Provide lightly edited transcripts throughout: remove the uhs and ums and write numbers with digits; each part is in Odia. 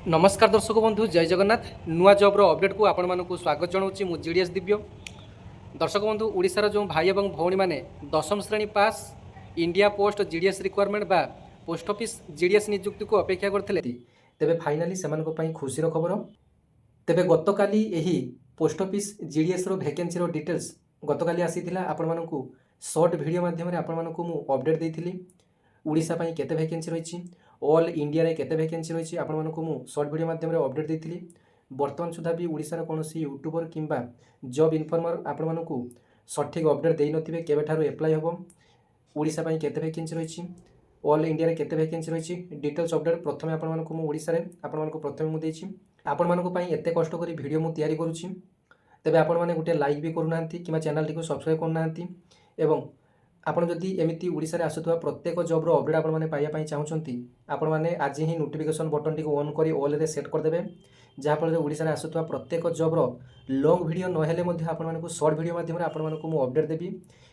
नमस्कार दर्शक बंधु जय जगन्नाथ नुआ जॉब्र अपडेट को आपण मानक स्वागत जनाऊँ मु जीडीएस दिव्य दर्शक बंधु ओडिशार जो भाई और भौणी मैंने दशम श्रेणी पास इंडिया पोस्ट जीडीएस रिक्वायरमेंट बा पोस्ट ऑफिस जीडीएस नियुक्ति को अपेक्षा करते तेबे फाइनाली से खुशी खबर तेबे गतकाली यही पोस्ट ऑफिस जीडीएस रो वैकेंसी रो डिटेल्स गतकाली आसीथिला आपण मानकू शॉर्ट वीडियो माध्यम आपण मानकू मु अपडेट देइथिली ओडिशा पई केते वैकेंसी रहिछि ऑल इंडिया रे केते वैकेंसी रहिछि आपण मानकू मु शॉर्ट वीडियो माध्यम रे अपडेट देइथिली वर्तमान सुधा भी ओडिशा कौन यूट्यूबर किंबा जॉब इनफॉर्मर आपण मानकू सठिक अपडेट देइ नथिबे केबे ठारू अप्लाई होबो ओडिशा पई केते वैकेंसी रहिछि ऑल इंडिया रे केते वैकेंसी रहिछि डिटेल्स अपडेट प्रथमे आपण मानकू मु ओडिशा रे आपण मानकू प्रथमे मु देइछि आपण मानकू पई एते कष्ट करी वीडियो मु तयारी करूछि तेबे आपण माने गुटे लाइक भी करूनांती किंबा चैनल टी को सब्सक्राइब करनांती एवं आपण जदि एमिति ओडिशा रे आसुथवा प्रत्येक जॉब रो अपडेट आपण माने पाइया पई चाहुचंती आपण माने आज ही नोटिफिकेशन बटन टी को ऑन करी ऑल रे सेट कर देबे जहा फल ओडिशा रे आसुथवा प्रत्येक जॉब रो लॉन्ग वीडियो न हेले मध्ये आपण माने को शॉर्ट वीडियो माध्यम रे आपण माने को मु अपडेट देबी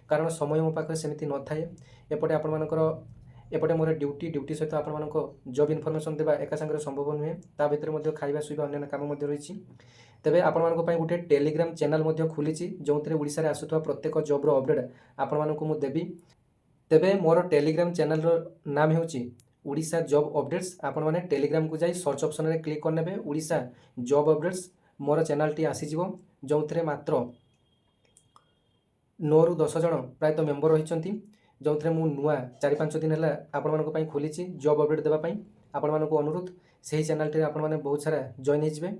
कारण समय मो पाखरे सेमिति न थाए एपटे आपण मानकर एपटे मोर ड्यूटी सहित आपण मानको जॉब इनफॉरमेशन देबा एका संगे संभव नुहे ता भितर मध्ये खाइबा सुइबा अन्य काम मध्ये रहिछि तेबे आपण मानको पई गुटे टेलीग्राम चैनल मध्ये खुलिछि जोंतरे ओडिशा रे आसुथवा प्रत्येक जॉब रो अपडेट आपण मानको मु देबी तेबे मोर टेलीग्राम चैनल रो नाम हेउछि ओडिशा जॉब अपडेट्स आपण माने टेलीग्राम को जाई सर्च ऑप्शन रे क्लिक करनेबे ओडिशा जॉब अपडेट्स मोर चैनल टी आसीजिवो जोंतरे मात्र 9 रु 10 जण प्रायत मेंबर रहिचंती जोंतरे मु नुआ 4-5 दिन हला आपण मानको पई खोलिछि जॉब अपडेट देबा पई आपण मानको अनुरोध सेही चैनल टी आपण माने बहुत सारा जॉइन हिजबे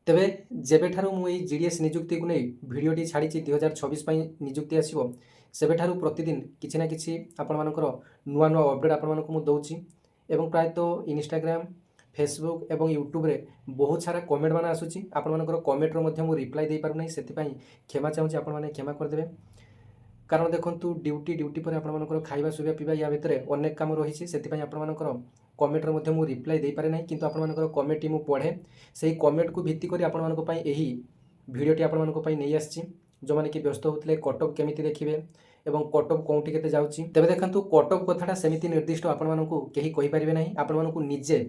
तेबे जेबेठारू मु एई जीडीएस नियुक्ति को नै वीडियो टी छाड़ीछि 2026 पई नियुक्ति आसीबो सेबेठारू प्रतिदिन किछि ना किछि आपण मानकर नुआ नुआ अपडेट आपण मानको मु दउछि एवं प्रायतः इंस्टाग्राम फेसबुक एवं यूट्यूब रे बहुत सारा कमेंट माने आसुछि आपण मानकर कमेंट रो मध्ये मु रिप्लाई देई पारु नै सेति पई क्षमा चाहूछि आपण माने क्षमा कर देबे कारण देखंतु ड्यूटी पर आपण मानकर खाइबा सुबा पीबा या भितरे अनेक काम रहिछि सेति पई आपण मानकर कमेंट रो मध्ये मु रिप्लाई देई पारे नै किंतु आपण मानकर कमेंट टी मु पढे सेही कमेंट को भित्ति करी आपण मानको पई एही वीडियो टी आपण मानको पई नै आछि जो माने कि व्यस्त होतले कटअप केमिति देखिबे एवं कटअप कोउटी केते जाउछि तबे देखंतु कटअप कथाटा सेमिति निर्दिष्ट आपण मानको केही कहि परिबे नै आपण मानको निजे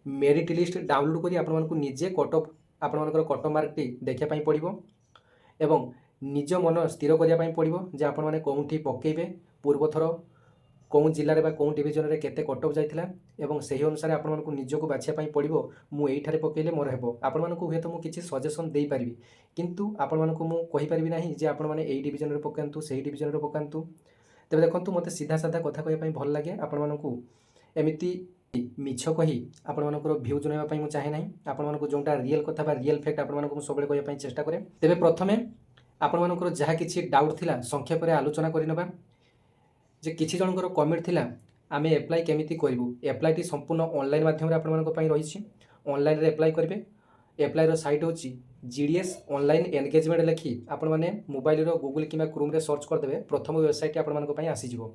मेरिट लिस्ट डाउनलोड करी आपण मानको निजे कटअप आपण मानकर कटअप मार्क टी देखिया पई पड़िबो एवं निज मन स्थिर करिया पई पड़िबो जे आपण माने कोउठी पकेइबे पूर्व थरो कौन जिले में कौन डिविजन रे केते कटअप जाइथिला एवं सही अनुसार आपण मानकु निजको बाछिया पई पड़िबो मु एठारे पकेले मोर हेबो आपण मानकु हेतु मु किछि सजेशन देई परिबी किंतु आपण मानकु मु कहि परिबी नाही जे आपण माने एई डिविजन रे पकांतु सही डिविजन रे पकांतु तबे देखंतु मते सीधा साधा कथा कहय पई भल लागे आपण मानकु एमिति मिछ कही आपण मानकर व्यू जणाइबा पई मु चाहे नाही आपण मानकु जोंटा रियल कथा बा रियल फैक्ट आपण मानकु मु सबले कहय पई चेष्टा करे तबे प्रथमे आपण मानकर जहा किछि डाउट थिला संक्षेप रे आलोचना करिनबा जे किछि जनकर कमेंट थिला आमे एप्लाई केमिति करिवु एप्लाई टी संपूर्ण ऑनलाइन माध्यम रे आपण मानक पई रहिछि ऑनलाइन रे एप्लाई करिवे एप्लाई रो साइट होछि जीडीएस ऑनलाइन एंगेजमेंट लेखि आपण माने मोबाइल रो गूगल किबा क्रोम रे सर्च कर देबे प्रथम वेबसाइट आपण मानक पई आसी जिवो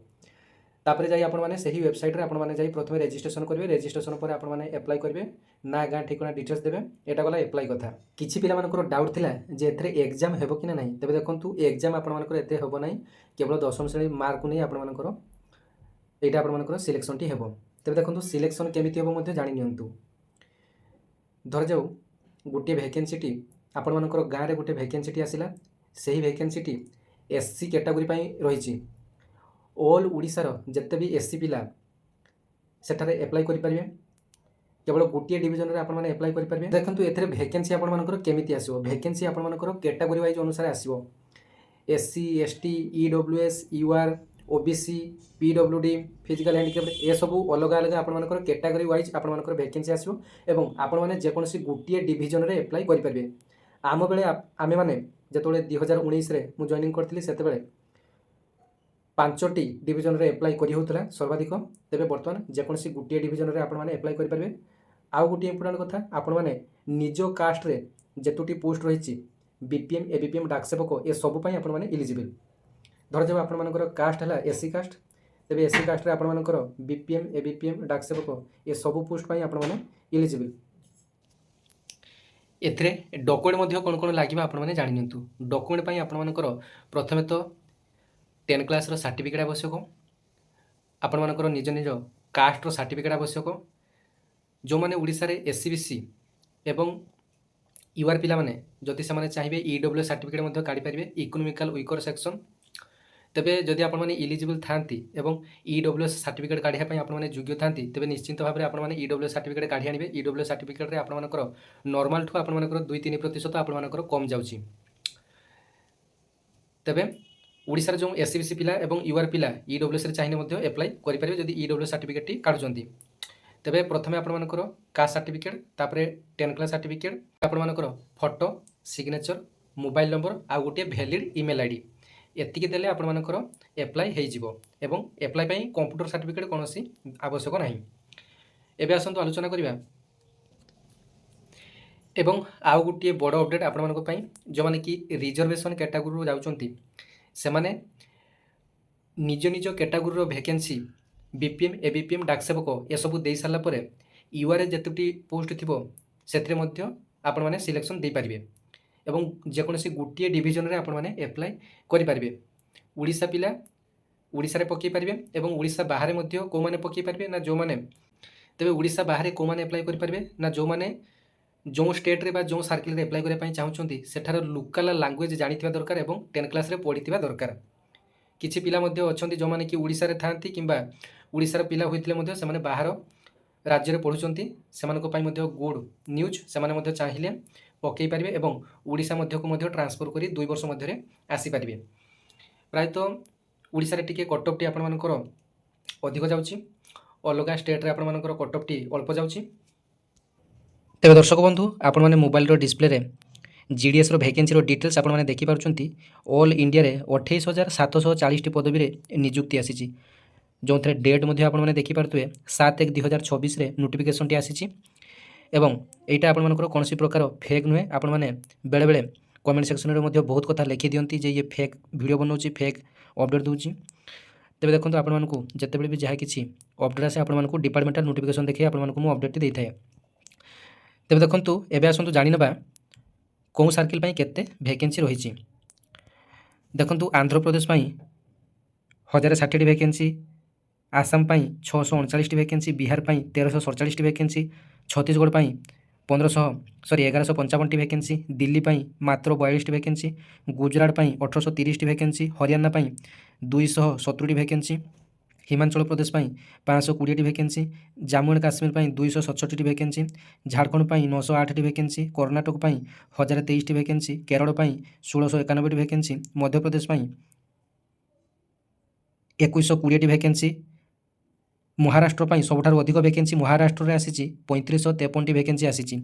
तापरे जाई आपण माने सही वेबसाइट रे आपण माने जाई प्रथमे रजिस्ट्रेशन करिवे रजिस्ट्रेशन पर आपण माने अप्लाई करिवे ना गां ठिकाना डिटेल्स देबे एटा गला अप्लाई कथा किछि पिला मानकर डाउट थिला जे एथरे एग्जाम हेबो कि ना नाही तबे देखंतु एग्जाम आपण मानकर एते हेबो नाही केवल दशम श्रेणी मार्क नै आपण मानकर एटा आपण मानकर सिलेक्शन टी हेबो तबे देखंतु सिलेक्शन केमिति हेबो मध्ये जानि नियंतु धर जाऊ गुटे वैकेंसी टी आपण मानकर गां रे गुटे वैकेंसी टी आसिला सही वैकेंसी टी एससी कैटेगरी पई रहिछि ऑल ओडिशा रो जत्ते भी एससी पिला सेठारे अप्लाई करि परिबे केवल गोटे डिविजन रे आपण माने अप्लाई करि परिबे देखंतु एथरे वैकेंसी आपण मानकर केमिति आसीबो वैकेंसी आपण मानकर कैटेगरी वाइज अनुसार आसीबो SC ST EWS UR OBC PWD physical handicap ए सब अलग अलग आपण मानकर कैटेगरी वाइज आपण मानकर वैकेंसी आसीबो एवं आपण माने जे कोनसी गोटे डिविजन रे अप्लाई करि परिबे आम बेले आमे माने जेतोले 2019 रे मु जॉइनिंग करथिली सेते बेले 5टी डिविजन रे अप्लाई करि होतला सर्वाधिक तेबे वर्तमान जे कोनसी गोटे डिविजन रे आपण माने अप्लाई करि परिबे आउ गोटे इंपोर्टेंट कथा आपण माने निजो कास्ट रे जेतोटी पोस्ट रहिछि बीपीएम एबीपीएम डाक सेवक ए सब पई आपण माने एलिजिबल धर जब आपण मानकर कास्ट हला एससी कास्ट तेबे एससी कास्ट रे आपण मानकर बीपीएम एबीपीएम डाक सेवक ए सब पोस्ट पई आपण माने एलिजिबल एथरे डॉक्यूमेंट मध्ये कोन कोन लागिबा आपण माने जानि नियंतु डॉक्यूमेंट पई आपण मानकर प्रथमे तो 10 क्लास रो सर्टिफिकेट आवश्यक आपण मानकर निज निज कास्ट रो सर्टिफिकेट आवश्यक ଯେଉଁମାନେ ଓଡ଼ିଶାରେ ଏସ୍ସିବିସି ଏବଂ ୟୁଆର୍ ପିଲାମାନେ ଯଦି ସେମାନେ ଚାହିଁବେ ଇଡବ୍ଲ୍ୟୁଏସ୍ ସାର୍ଟିଫିକେଟ୍ ମଧ୍ୟ କାଢ଼ିପାରିବେ ଇକୋନୋମିକାଲ ୱିକର ସେକ୍ସନ୍। ତେବେ ଯଦି ଆପଣମାନେ ଇଲିଜିବଲ୍ ଥାନ୍ତି ଏବଂ ଇଡବ୍ଲ୍ୟୁଏସ୍ ସାର୍ଟିଫିକେଟ୍ କାଢ଼ିବା ପାଇଁ ଆପଣମାନେ ଯୋଗ୍ୟ ଥାନ୍ତି, ତେବେ ନିଶ୍ଚିତ ଭାବରେ ଆପଣମାନେ ଇଡବ୍ଲ୍ୟୁଏସ୍ ସାର୍ଟିଫିକେଟ୍ କାଢ଼ି ଆଣିବେ। ଇଡବ୍ଲ୍ୟୁଏସ୍ ସାର୍ଟିଫିକେଟ୍ରେ ଆପଣମାନଙ୍କର ନର୍ମାଲଠୁ ଆପଣମାନଙ୍କର 2-3% ଆପଣମାନଙ୍କର କମ୍ ଯାଉଛି। ତେବେ ଓଡ଼ିଶାରେ ଯେଉଁ ଏସ୍ସିବିସି ପିଲା ଏବଂ ୟୁଆର୍ ପିଲା ଇଡବ୍ଲ୍ୟୁଏସ୍ରେ ଚାହିଁଲେ ମଧ୍ୟ ଆପ୍ଲାଏ କରିପାରିବେ ଯଦି ଇଡବ୍ଲ୍ୟୁଏସ୍ ସାର୍ଟିଫିକେଟ୍ଟି କାଢ଼ୁଛନ୍ତି। ତେବେ ପ୍ରଥମେ ଆପଣମାନଙ୍କର କାଷ୍ଟ ସାର୍ଟିଫିକେଟ୍, ତାପରେ 10th କ୍ଲାସ୍ ସାର୍ଟିଫିକେଟ୍, ଆପଣମାନଙ୍କର ଫଟୋ, ସିଗ୍ନେଚର, ମୋବାଇଲ୍ ନମ୍ବର ଆଉ ଗୋଟିଏ ଭ୍ୟାଲିଡ୍ ଇମେଲ୍ ଆଇଡି, ଏତିକି ଦେଲେ ଆପଣମାନଙ୍କର ଆପ୍ଲାଏ ହେଇଯିବ ଏବଂ ଆପ୍ଲାଏ ପାଇଁ କମ୍ପ୍ୟୁଟର ସାର୍ଟିଫିକେଟ୍ କୌଣସି ଆବଶ୍ୟକ ନାହିଁ। ଏବେ ଆସନ୍ତୁ ଆଲୋଚନା କରିବା ଏବଂ ଆଉ ଗୋଟିଏ ବଡ଼ ଅପଡେଟ୍ ଆପଣମାନଙ୍କ ପାଇଁ, ଯେଉଁମାନେ କି ରିଜର୍ଭେସନ୍ କ୍ୟାଟାଗୋରୀରୁ ଯାଉଛନ୍ତି ସେମାନେ ନିଜ ନିଜ କ୍ୟାଟାଗୋରୀର ଭ୍ୟାକେନ୍ସି ବିପିଏମ୍, ଏବିପିଏମ୍, ଡାକସେବକ ଏସବୁ ଦେଇସାରିଲା ପରେ ୟୁଆର୍ରେ ଯେତୋଟି ପୋଷ୍ଟ ଥିବ ସେଥିରେ ମଧ୍ୟ ଆପଣମାନେ ସିଲେକ୍ସନ୍ ଦେଇପାରିବେ ଏବଂ ଯେକୌଣସି ଗୋଟିଏ ଡିଭିଜନରେ ଆପଣମାନେ ଆପ୍ଲାଏ କରିପାରିବେ। ଓଡ଼ିଶା ପିଲା ଓଡ଼ିଶାରେ ପକାଇ ପାରିବେ ଏବଂ ଓଡ଼ିଶା ବାହାରେ ମଧ୍ୟ କେଉଁମାନେ ପକାଇ ପାରିବେ ନା ଯେଉଁମାନେ, ତେବେ ଓଡ଼ିଶା ବାହାରେ କେଉଁମାନେ ଆପ୍ଲାଏ କରିପାରିବେ ନା ଯେଉଁମାନେ ଯେଉଁ ଷ୍ଟେଟ୍ରେ ବା ଯେଉଁ ସାର୍କେଲରେ ଆପ୍ଲାଏ କରିବା ପାଇଁ ଚାହୁଁଛନ୍ତି ସେଠାର ଲୋକାଲ୍ ଲାଙ୍ଗୁଏଜ୍ ଜାଣିଥିବା ଦରକାର ଏବଂ 10th କ୍ଲାସ୍ରେ ପଢ଼ିଥିବା ଦରକାର। କିଛି ପିଲା ମଧ୍ୟ ଅଛନ୍ତି ଯେଉଁମାନେ କି ଓଡ଼ିଶାରେ ଥାଆନ୍ତି କିମ୍ବା ଓଡ଼ିଶାର ପିଲା ହୋଇଥିଲେ ମଧ୍ୟ ସେମାନେ ବାହାର ରାଜ୍ୟରେ ପଢ଼ୁଛନ୍ତି, ସେମାନଙ୍କ ପାଇଁ ମଧ୍ୟ ଗୁଡ୍ ନ୍ୟୁଜ୍, ସେମାନେ ମଧ୍ୟ ଚାହିଁଲେ ପକାଇ ପାରିବେ ଏବଂ ଓଡ଼ିଶା ମଧ୍ୟକୁ ମଧ୍ୟ ଟ୍ରାନ୍ସଫର୍ କରି 2 ବର୍ଷ ମଧ୍ୟରେ ଆସିପାରିବେ। ପ୍ରାୟତଃ ଓଡ଼ିଶାରେ ଟିକେ କଟ୍ ଅଫ୍ଟି ଆପଣମାନଙ୍କର ଅଧିକ ଯାଉଛି, ଅଲଗା ଷ୍ଟେଟ୍ରେ ଆପଣମାନଙ୍କର କଟ୍ ଅଫ୍ଟି ଅଳ୍ପ ଯାଉଛି। ତେବେ ଦର୍ଶକ ବନ୍ଧୁ, ଆପଣମାନେ ମୋବାଇଲର ଡିସ୍ପ୍ଲେରେ ଜିଡିଏସ୍ର ଭ୍ୟାକେନ୍ସିର ଡିଟେଲ୍ସ ଆପଣମାନେ ଦେଖିପାରୁଛନ୍ତି। ଅଲ୍ ଇଣ୍ଡିଆରେ 28,740ଟି ପଦବୀରେ ନିଯୁକ୍ତି ଆସିଛି, ଯେଉଁଥିରେ ଡେଟ୍ ମଧ୍ୟ ଆପଣମାନେ ଦେଖିପାରୁଥିବେ 7/1/2024ରେ ନୋଟିଫିକେସନ୍ଟି ଆସିଛି ଏବଂ এইটা ଆପଣମାନଙ୍କର କୌଣସି ପ୍ରକାର ଫେକ୍ ନୁହେଁ। ଆପଣମାନେ ବେଳେବେଳେ କମେଣ୍ଟ ସେକ୍ସନରେ ମଧ୍ୟ ବହୁତ କଥା ଲେଖିଦିଅନ୍ତି ଯେ ଇଏ ଫେକ୍ ଭିଡ଼ିଓ ବନାଉଛି, ଫେକ୍ ଅପଡ଼େଟ୍ ଦେଉଛି। ତେବେ ଦେଖନ୍ତୁ, ଆପଣମାନଙ୍କୁ ଯେତେବେଳେ ବି ଯାହା କିଛି ଅପଡ଼େଟ୍ ଆସେ ଆପଣମାନଙ୍କୁ ଡିପାର୍ଟମେଣ୍ଟାଲ ନୋଟିଫିକେସନ୍ ଦେଖାଇ ଆପଣମାନଙ୍କୁ ମୁଁ ଅପଡ଼େଟ୍ଟି ଦେଇଥାଏ। ତେବେ ଦେଖନ୍ତୁ, ଏବେ ଆସନ୍ତୁ ଜାଣିନେବା କେଉଁ ସାର୍କେଲ ପାଇଁ କେତେ ଭ୍ୟାକେନ୍ସି ରହିଛି। ଦେଖନ୍ତୁ, ଆନ୍ଧ୍ରପ୍ରଦେଶ ପାଇଁ 1060ଟି ଭ୍ୟାକେନ୍ସି, आसाम ପାଇଁ 639ଟି ଭ୍ୟାକେନ୍ସି, ବିହାର ପାଇଁ 1347ଟି ଭ୍ୟାକେନ୍ସି, ଛତିଶଗଡ଼ ପାଇଁ 1155ଟି ଭ୍ୟାକେନ୍ସି, ଦିଲ୍ଲୀ ପାଇଁ ମାତ୍ର 42ଟି ଭ୍ୟାକେନ୍ସି, ଗୁଜରାଟ ପାଇଁ 1830ଟି ଭ୍ୟାକେନ୍ସି, ହରିୟାଣା ପାଇଁ 270ଟି ଭ୍ୟାକେନ୍ସି, ହିମାଚଳ ପ୍ରଦେଶ ପାଇଁ 520ଟି ଭ୍ୟାକେନ୍ସି, ଜାମ୍ମୁ ଆଣ୍ଡ କାଶ୍ମୀର ପାଇଁ 267ଟି ଭ୍ୟାକେନ୍ସି, ଝାଡ଼ଖଣ୍ଡ ପାଇଁ 908ଟି ଭ୍ୟାକେନ୍ସି, କର୍ଣ୍ଣାଟକ ପାଇଁ 1023ଟି ଭ୍ୟାକେନ୍ସି, କେରଳ ପାଇଁ 1691ଟି ଭ୍ୟାକେନ୍ସି, ମଧ୍ୟପ୍ରଦେଶ ପାଇଁ 2120ଟି ଭ୍ୟାକେନ୍ସି, ମହାରାଷ୍ଟ୍ର ପାଇଁ ସବୁଠାରୁ ଅଧିକ ଭ୍ୟାକେନ୍ସି ମହାରାଷ୍ଟ୍ରରେ ଆସିଛି 3553ଟି ଭ୍ୟାକେନ୍ସି ଆସିଛି,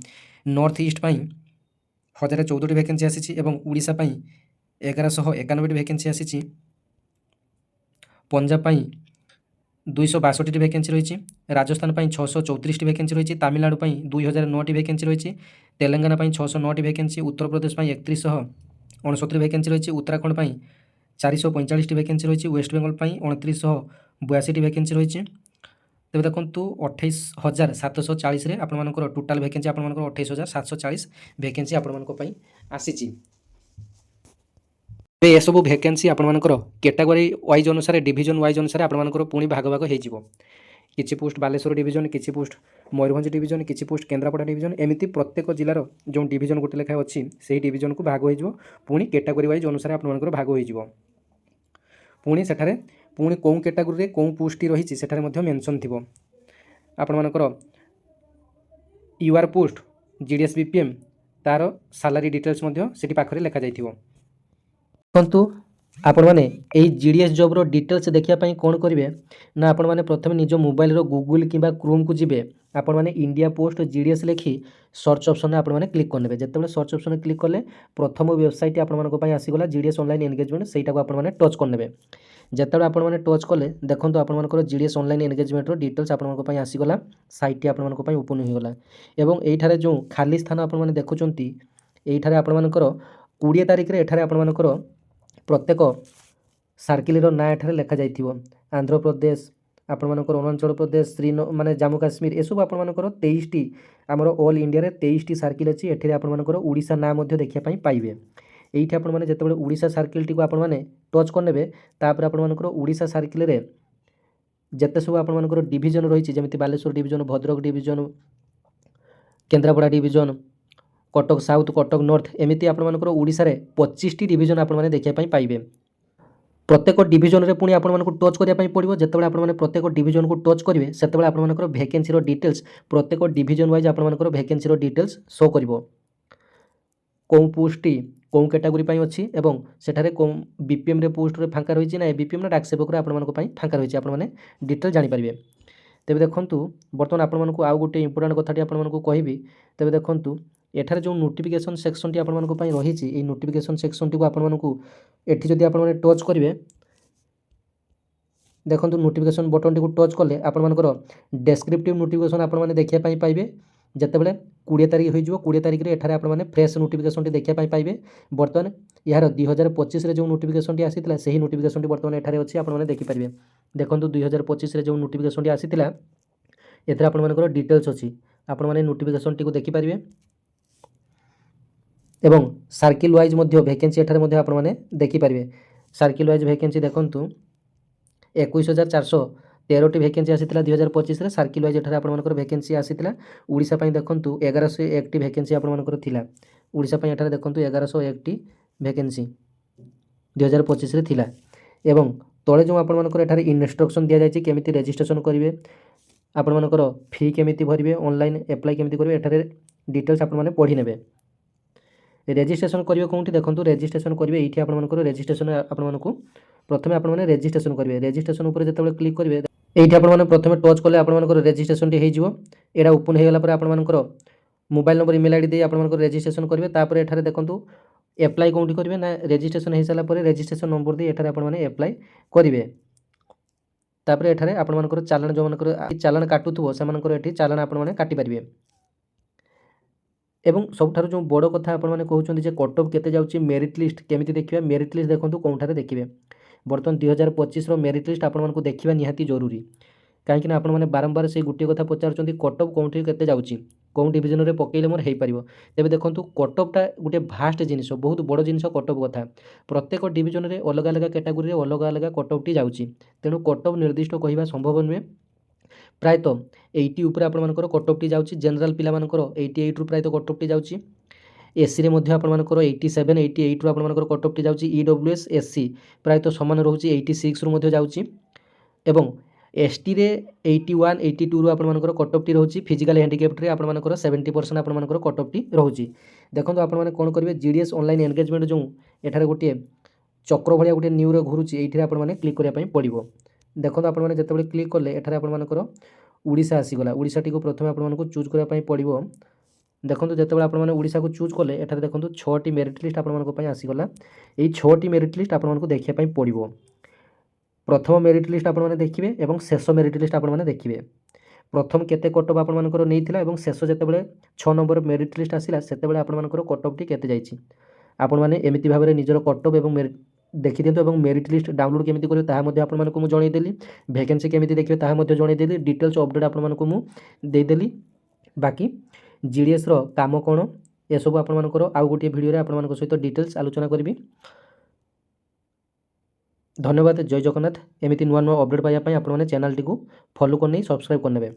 ନର୍ଥ ଇଷ୍ଟ ପାଇଁ 1014ଟି ଭ୍ୟାକେନ୍ସି ଆସିଛି ଏବଂ ଓଡ଼ିଶା ପାଇଁ 1191ଟି ଭ୍ୟାକେନ୍ସି ଆସିଛି, ପଞ୍ଜାବ ପାଇଁ 262ଟି ଭ୍ୟାକେନ୍ସି ରହିଛି, ରାଜସ୍ଥାନ ପାଇଁ 634ଟି ଭ୍ୟାକେନ୍ସି ରହିଛି, ତାମିଲନାଡୁ ପାଇଁ 2009ଟି ଭ୍ୟାକେନ୍ସି ରହିଛି, ତେଲେଙ୍ଗାନା ପାଇଁ 609ଟି ଭ୍ୟାକେନ୍ସି, ଉତ୍ତରପ୍ରଦେଶ ପାଇଁ 3169 ଭ୍ୟାକେନ୍ସି ରହିଛି, ଉତ୍ତରାଖଣ୍ଡ ପାଇଁ 445ଟି ଭ୍ୟାକେନ୍ସି ରହିଛି, ୱେଷ୍ଟବେଙ୍ଗଲ ପାଇଁ 2982ଟି ଭ୍ୟାକେନ୍ସି ରହିଛି। ତେବେ ଦେଖନ୍ତୁ, 28,740ରେ ଆପଣମାନଙ୍କର ଟୋଟାଲ୍ ଭ୍ୟାକେନ୍ସି ଆପଣମାନଙ୍କର 28,740 ଭ୍ୟାକେନ୍ସି ଆପଣମାନଙ୍କ ପାଇଁ ଆସିଛି। ଏବେ ଏସବୁ ଭ୍ୟାକେନ୍ସି ଆପଣମାନଙ୍କର କ୍ୟାଟାଗୋରୀ ୱାଇଜ୍ ଅନୁସାରେ, ଡିଭିଜନ୍ ୱାଇଜ୍ ଅନୁସାରେ ଆପଣମାନଙ୍କର ପୁଣି ଭାଗ ଭାଗ ହେଇଯିବ। କିଛି ପୋଷ୍ଟ ବାଲେଶ୍ୱର ଡିଭିଜନ୍, କିଛି ପୋଷ୍ଟ ମୟୂରଭଞ୍ଜ ଡିଭିଜନ୍, କିଛି ପୋଷ୍ଟ କେନ୍ଦ୍ରାପଡ଼ା ଡିଭିଜନ୍, ଏମିତି ପ୍ରତ୍ୟେକ ଜିଲ୍ଲାର ଯେଉଁ ଡିଭିଜନ୍ ଗୋଟେ ଲେଖାଏଁ ଅଛି ସେହି ଡିଭିଜନକୁ ଭାଗ ହୋଇଯିବ। ପୁଣି କ୍ୟାଟାଗୋରୀ ୱାଇଜ୍ ଅନୁସାରେ ଆପଣମାନଙ୍କର ଭାଗ ହୋଇଯିବ। ପୁଣି ସେଠାରେ ପୁଣି କେଉଁ କ୍ୟାଟାଗୋରୀରେ କେଉଁ ପୋଷ୍ଟଟି ରହିଛି ସେଠାରେ ମଧ୍ୟ ମେନସନ୍ ଥିବ। ଆପଣମାନଙ୍କର ୟୁଆର୍ ପୋଷ୍ଟ ଜିଡିଏସ୍ ବିପିଏମ୍ ତାର ସାଲାରୀ ଡିଟେଲ୍ସ ମଧ୍ୟ ସେଠି ପାଖରେ ଲେଖାଯାଇଥିବ। ଦେଖନ୍ତୁ, ଆପଣମାନେ এই ଜିଡିଏସ୍ ଜବ୍ର ଡିଟେଲ୍ସ ଦେଖିବା ପାଇଁ କ'ଣ କରିବେ ନା ଆପଣମାନେ ପ୍ରଥମେ ନିଜ ମୋବାଇଲର ଗୁଗୁଲ୍ କିମ୍ବା କ୍ରୋମ୍କୁ ଯିବେ। ଆପଣମାନେ ଇଣ୍ଡିଆ ପୋଷ୍ଟ ଜିଡିଏସ୍ ଲେଖି ସର୍ଚ୍ଚ ଅପସନ୍ରେ ଆପଣମାନେ କ୍ଲିକ୍ କରିନେବେ। ଯେତେବେଳେ ସର୍ଚ୍ଚ ଅପସନ୍ରେ କ୍ଲିକ୍ କଲେ ପ୍ରଥମ ୱେବସାଇଟ୍ ଆପଣମାନଙ୍କ ପାଇଁ ଆସିଗଲା ଜିଡିଏସ୍ ଅନଲାଇନ୍ ଏନଗେଜମେଣ୍ଟ, ସେଇଟାକୁ ଆପଣମାନେ ଟଚ୍ କରିନେବେ। ଯେତେବେଳେ ଆପଣମାନେ ଟଚ୍ କଲେ ଦେଖନ୍ତୁ, ଆପଣମାନଙ୍କର ଜିଡିଏସ୍ ଅନଲାଇନ୍ ଏନଗେଜମେଣ୍ଟର ଡିଟେଲ୍ସ ଆପଣଙ୍କ ପାଇଁ ଆସିଗଲା। ସାଇଟ୍ଟି ଆପଣମାନଙ୍କ ପାଇଁ ଓପନ୍ ହୋଇଗଲା ଏବଂ ଏଇଠାରେ ଯେଉଁ ଖାଲି ସ୍ଥାନ ଆପଣମାନେ ଦେଖୁଛନ୍ତି, ଏଇଠାରେ ଆପଣମାନଙ୍କର 20 ତାରିଖରେ ଏଠାରେ ଆପଣମାନଙ୍କର ପ୍ରତ୍ୟେକ ସାର୍କେଲର ନାଁ ଏଠାରେ ଲେଖାଯାଇଥିବ। ଆନ୍ଧ୍ରପ୍ରଦେଶ, ଆପଣମାନଙ୍କର ଅରୁଣାଚଳ ପ୍ରଦେଶ, ମାନେ ଜାମ୍ମୁ କାଶ୍ମୀର, ଏସବୁ ଆପଣମାନଙ୍କର 23ଟି, ଆମର ଅଲ୍ ଇଣ୍ଡିଆରେ 23ଟି ସାର୍କେଲ ଅଛି। ଏଠିରେ ଆପଣମାନଙ୍କର ଓଡ଼ିଶା ନାଁ ମଧ୍ୟ ଦେଖିବା ପାଇଁ ପାଇବେ। এইଠି ଆପଣମାନେ ଯେତେବେଳେ ଓଡ଼ିଶା ସାର୍କେଲଟିକୁ ଆପଣମାନେ ଟଚ୍ କରିନେବେ, ତାପରେ ଆପଣମାନଙ୍କର ଓଡ଼ିଶା ସାର୍କେଲରେ ଯେତେ ସବୁ ଆପଣମାନଙ୍କର ଡିଭିଜନ୍ ରହିଛି, ଯେମିତି Baleswar division, Bhadrak division, Kendrapara division, Cuttack south, Cuttack north, ଏମିତି ଆପଣମାନଙ୍କର ଓଡ଼ିଶାରେ 25ଟି ଡିଭିଜନ ଆପଣମାନେ ଦେଖିବା ପାଇଁ ପାଇବେ। ପ୍ରତ୍ୟେକ ଡିଭିଜନରେ ପୁଣି ଆପଣମାନଙ୍କୁ ଟଚ୍ କରିବା ପାଇଁ ପଡ଼ିବ। ଯେତେବେଳେ ଆପଣମାନେ ପ୍ରତ୍ୟେକ ଡିଭିଜନକୁ ଟଚ୍ କରିବେ ସେତେବେଳେ ଆପଣମାନଙ୍କର ଭ୍ୟାକେନ୍ସିର ଡିଟେଲ୍ସ ପ୍ରତ୍ୟେକ ଡିଭିଜନ ୱାଇଜ୍ ଆପଣମାନଙ୍କର ଭ୍ୟାକେନ୍ସିର ଡିଟେଲ୍ସ ଶୋ କରିବ। କେଉଁ ପୋଷ୍ଟଟି କେଉଁ କ୍ୟାଟାଗୋରୀ ପାଇଁ ଅଛି ଏବଂ ସେଠାରେ କେଉଁ ବିପିଏମ୍ରେ ପୋଷ୍ଟରେ ଫାଙ୍କା ରହିଛି ନା ଏବିପିଏମ୍ ନା ଡାକ ସେବକରେ ଆପଣମାନଙ୍କ ପାଇଁ ଫାଙ୍କା ରହିଛି, ଆପଣମାନେ ଡିଟେଲ୍ ଜାଣିପାରିବେ। ତେବେ ଦେଖନ୍ତୁ ବର୍ତ୍ତମାନ ଆପଣମାନଙ୍କୁ ଆଉ ଗୋଟିଏ ଇମ୍ପୋର୍ଟାଣ୍ଟ କଥାଟି ଆପଣମାନଙ୍କୁ କହିବି। ତେବେ ଦେଖନ୍ତୁ ଏଠାରେ ଯେଉଁ ନୋଟିଫିକେସନ୍ ସେକ୍ସନଟି ଆପଣମାନଙ୍କ ପାଇଁ ରହିଛି, ଏହି ନୋଟିଫିକେସନ୍ ସେକ୍ସନଟିକୁ ଆପଣମାନଙ୍କୁ ଏଠି ଯଦି ଆପଣମାନେ ଟଚ୍ କରିବେ, ଦେଖନ୍ତୁ ନୋଟିଫିକେସନ୍ ବଟନଟିକୁ ଟଚ୍ କଲେ ଆପଣମାନଙ୍କର ଡେସ୍କ୍ରିପ୍ଟିଭ୍ ନୋଟିଫିକେସନ୍ ଆପଣମାନେ ଦେଖିବା ପାଇଁ ପାଇବେ। ଯେତେବେଳେ 20 ତାରିଖ ହୋଇଯିବ, 20 ତାରିଖରେ ଏଠାରେ ଆପଣମାନେ ଫ୍ରେଶ୍ ନୋଟିଫିକେସନ୍ଟି ଦେଖିବା ପାଇଁ ପାଇବେ। ବର୍ତ୍ତମାନ ଏହାର 2025ରେ ଯେଉଁ ନୋଟିଫିକେସନ୍ଟି ଆସିଥିଲା ସେହି ନୋଟିଫିକେସନ୍ଟି ବର୍ତ୍ତମାନ ଏଠାରେ ଅଛି, ଆପଣମାନେ ଦେଖିପାରିବେ। ଦେଖନ୍ତୁ 2025ରେ ଯେଉଁ ନୋଟିଫିକେସନ୍ଟି ଆସିଥିଲା ଏଥିରେ ଆପଣମାନଙ୍କର ଡିଟେଲ୍ସ ଅଛି, ଆପଣମାନେ ନୋଟିଫିକେସନ୍ଟିକୁ ଦେଖିପାରିବେ ଏବଂ ସାର୍କିଲ୍ ୱାଇଜ୍ ମଧ୍ୟ ଭ୍ୟାକେନ୍ସି ଏଠାରେ ମଧ୍ୟ ଆପଣମାନେ ଦେଖିପାରିବେ। ସାର୍କିଲ୍ ୱାଇଜ୍ ଭ୍ୟାକେନ୍ସି ଦେଖନ୍ତୁ 21,413ଟି ଭ୍ୟାକେନ୍ସି ଆସିଥିଲା 2025ରେ। ସାର୍କିଲ୍ ୱାଇଜ୍ ଏଠାରେ ଆପଣମାନଙ୍କର ଭ୍ୟାକେନ୍ସି ଆସିଥିଲା। ଓଡ଼ିଶା ପାଇଁ ଦେଖନ୍ତୁ 1101ଟି ଭ୍ୟାକେନ୍ସି ଆପଣମାନଙ୍କର ଥିଲା। ଓଡ଼ିଶା ପାଇଁ ଏଠାରେ ଦେଖନ୍ତୁ 1101ଟି ଭ୍ୟାକେନ୍ସି 2025ରେ ଥିଲା। ଏବଂ ତଳେ ଯେଉଁ ଆପଣମାନଙ୍କର ଏଠାରେ ଇନଷ୍ଟ୍ରକ୍ସନ୍ ଦିଆଯାଇଛି କେମିତି ରେଜିଷ୍ଟ୍ରେସନ୍ କରିବେ, ଆପଣମାନଙ୍କର ଫି କେମିତି ଭରିବେ, ଅନଲାଇନ୍ ଆପ୍ଲାଏ କେମିତି କରିବେ, ଏଠାରେ ଡିଟେଲ୍ସ ଆପଣମାନେ ପଢ଼ି ନେବେ। ରେଜିଷ୍ଟ୍ରେସନ୍ କରିବେ କେଉଁଠି ଦେଖନ୍ତୁ, ରେଜିଷ୍ଟ୍ରେସନ୍ କରିବେ ଏଇଠି ଆପଣମାନଙ୍କର ରେଜିଷ୍ଟ୍ରେସନ୍ ଆପଣମାନଙ୍କୁ ପ୍ରଥମେ ଆପଣମାନେ ରେଜିଷ୍ଟ୍ରେସନ୍ କରିବେ। ରେଜିଷ୍ଟ୍ରେସନ୍ ଉପରେ ଯେତେବେଳେ କ୍ଲିକ୍ କରିବେ এইটি আপনার প্রথমে টচ কলে আপনার রেজিষ্ট্রেসনটি হয়ে যাব। এটা ওপন হয়ে গলা পরে আপনার মোবাইল নম্বর ইমেল আইডি দিয়ে আপনার রেজিষ্ট্রেসন করবে। তারপরে এখানে দেখুন এপ্লাই কোটি করবে না, রেজিষ্ট্রেসন হয়ে সারা পরে রেজিষ্ট্রেসন নম্বর দিয়ে এখানে আপনার এপ্লাই করবে। তারপরে এখানে আপনার চালাণ যে চালাণ কাটুথিব সেমানଙ୍କର এটি চালাণ আপনার কাটিপারে। এবং ସବୁଠାରୁ ଯେଉଁ ବଡ଼ କଥା ଆପଣମାନେ କହୁଛନ୍ତି ଯେ କଟ୍ ଅଫ୍ କେତେ ଯାଉଛି, ମେରିଟ୍ ଲିଷ୍ଟ କେମିତି ଦେଖିବା, ମେରିଟ୍ ଲିଷ୍ଟ ଦେଖନ୍ତୁ କେଉଁଠାରେ ଦେଖିବେ। ବର୍ତ୍ତମାନ 2025ର ମେରିଟ୍ ଲିଷ୍ଟ ଆପଣମାନଙ୍କୁ ଦେଖିବା ନିହାତି ଜରୁରୀ, କାହିଁକିନା ଆପଣମାନେ ବାରମ୍ବାର ସେଇ ଗୋଟିଏ କଥା ପଚାରୁଛନ୍ତି କଟ୍ ଅଫ୍ କେଉଁଠି କେତେ ଯାଉଛି, କେଉଁ ଡିଭିଜନରେ ପକେଇଲେ ମୋର ହେଇପାରିବ। ତେବେ ଦେଖନ୍ତୁ କଟ୍ ଅଫ୍ଟା ଗୋଟେ ଭାଷ୍ଟ ଜିନିଷ, ବହୁତ ବଡ଼ ଜିନିଷ କଟ୍ ଅଫ୍ କଥା। ପ୍ରତ୍ୟେକ ଡିଭିଜନରେ ଅଲଗା ଅଲଗା କ୍ୟାଟାଗୋରୀରେ ଅଲଗା ଅଲଗା କଟ୍ ଅଫ୍ଟି ଯାଉଛି, ତେଣୁ କଟ୍ ଅଫ୍ ନିର୍ଦ୍ଦିଷ୍ଟ କହିବା ସମ୍ଭବ ନୁହେଁ। ପ୍ରାୟତଃ 80 ଉପରେ ଆପଣମାନଙ୍କର କଟ୍ ଅଫ୍ଟି ଯାଉଛି, ଜେନେରାଲ୍ ପିଲାମାନଙ୍କର 88ରୁ ପ୍ରାୟତଃ କଟ୍ ଅଫ୍ଟି ଯାଉଛି। ଏସିରେ ମଧ୍ୟ ଆପଣମାନଙ୍କର 87 88ରୁ ଆପଣମାନଙ୍କର କଟ୍ ଅଫ୍ଟି ଯାଉଛି। EWS SC ପ୍ରାୟତଃ ସମାନ ରହୁଛି, 86ରୁ ମଧ୍ୟ ଯାଉଛି। ଏବଂ STରେ 81 82ରୁ ଆପଣମାନଙ୍କର କଟ୍ ଅଫ୍ଟି ରହୁଛି। ଫିଜିକାଲ୍ ହ୍ୟାଣ୍ଡିକ୍ୟାପ୍ଟରେ ଆପଣମାନଙ୍କର 70% ଆପଣମାନଙ୍କର କଟ୍ ଅଫ୍ଟି ରହୁଛି। ଦେଖନ୍ତୁ ଆପଣମାନେ କ'ଣ କରିବେ, GDS ଅନଲାଇନ୍ ଏନଗେଜମେଣ୍ଟ ଯେଉଁ ଏଠାରେ ଗୋଟିଏ ଚକ୍ର ଭଳିଆ ଗୋଟିଏ ନ୍ୟୁରେ ଘୁରୁଛି, ଏଇଥିରେ ଆପଣମାନେ କ୍ଲିକ୍ କରିବା ପାଇଁ ପଡ଼ିବ। ଦେଖନ୍ତୁ ଆପଣମାନେ ଯେତେବେଳେ କ୍ଲିକ୍ କଲେ ଏଠାରେ ଆପଣମାନଙ୍କର ଓଡ଼ିଶା ଆସିଗଲା। ଓଡ଼ିଶାଟିକୁ ପ୍ରଥମେ ଆପଣମାନଙ୍କୁ ଚୁଜ୍ କରିବା ପାଇଁ ପଡ଼ିବ। ଦେଖନ୍ତୁ ଯେତେବେଳେ ଆପଣମାନେ ଓଡ଼ିଶାକୁ ଚୁଜ୍ କଲେ ଏଠାରେ ଦେଖନ୍ତୁ 6ଟି ମେରିଟ୍ ଲିଷ୍ଟ ଆପଣମାନଙ୍କ ପାଇଁ ଆସିଗଲା। ଏଇ 6ଟି ମେରିଟ୍ ଲିଷ୍ଟ ଆପଣମାନଙ୍କୁ ଦେଖିବା ପାଇଁ ପଡ଼ିବ। ପ୍ରଥମ ମେରିଟ୍ ଲିଷ୍ଟ ଆପଣମାନେ ଦେଖିବେ ଏବଂ ଶେଷ ମେରିଟ୍ ଲିଷ୍ଟ ଆପଣମାନେ ଦେଖିବେ। ପ୍ରଥମ କେତେ କଟ୍ ଅଫ୍ ଆପଣମାନଙ୍କର ନେଇଥିଲା ଏବଂ ଶେଷ ଯେତେବେଳେ 6 ନମ୍ବର ମେରିଟ୍ ଲିଷ୍ଟ ଆସିଲା ସେତେବେଳେ ଆପଣମାନଙ୍କର କଟ୍ ଅଫ୍ଟି କେତେ ଯାଇଛି। ଆପଣମାନେ ଏମିତି ଭାବରେ ନିଜର କଟ୍ ଅଫ୍ ଏବଂ ଦେଖିଦିଅନ୍ତୁ। ଏବଂ ମେରିଟ୍ ଲିଷ୍ଟ ଡାଉନଲୋଡ଼ କେମିତି କରିବେ ତାହା ମଧ୍ୟ ଆପଣମାନଙ୍କୁ ମୁଁ ଜଣାଇଦେଲି। ଭ୍ୟାକେନ୍ସି କେମିତି ଦେଖିବେ ତାହା ମଧ୍ୟ ଜଣାଇଦେଲି। ଡିଟେଲ୍ସ ଅପଡ଼େଟ୍ ଆପଣମାନଙ୍କୁ ମୁଁ ଦେଇଦେଲି। ବାକି GDSର କାମ କ'ଣ ଏସବୁ ଆପଣମାନଙ୍କର ଆଉ ଗୋଟିଏ ଭିଡ଼ିଓରେ ଆପଣମାନଙ୍କ ସହିତ ଡିଟେଲ୍ସ ଆଲୋଚନା କରିବି। ଧନ୍ୟବାଦ। ଜୟ ଜଗନ୍ନାଥ। ଏମିତି ନୂଆ ନୂଆ ଅପଡ଼େଟ୍ ପାଇବା ପାଇଁ ଆପଣମାନେ ଚ୍ୟାନେଲଟିକୁ ଫଲୋ କରିନେଇ ସବସ୍କ୍ରାଇବ୍ କରିନେବେ।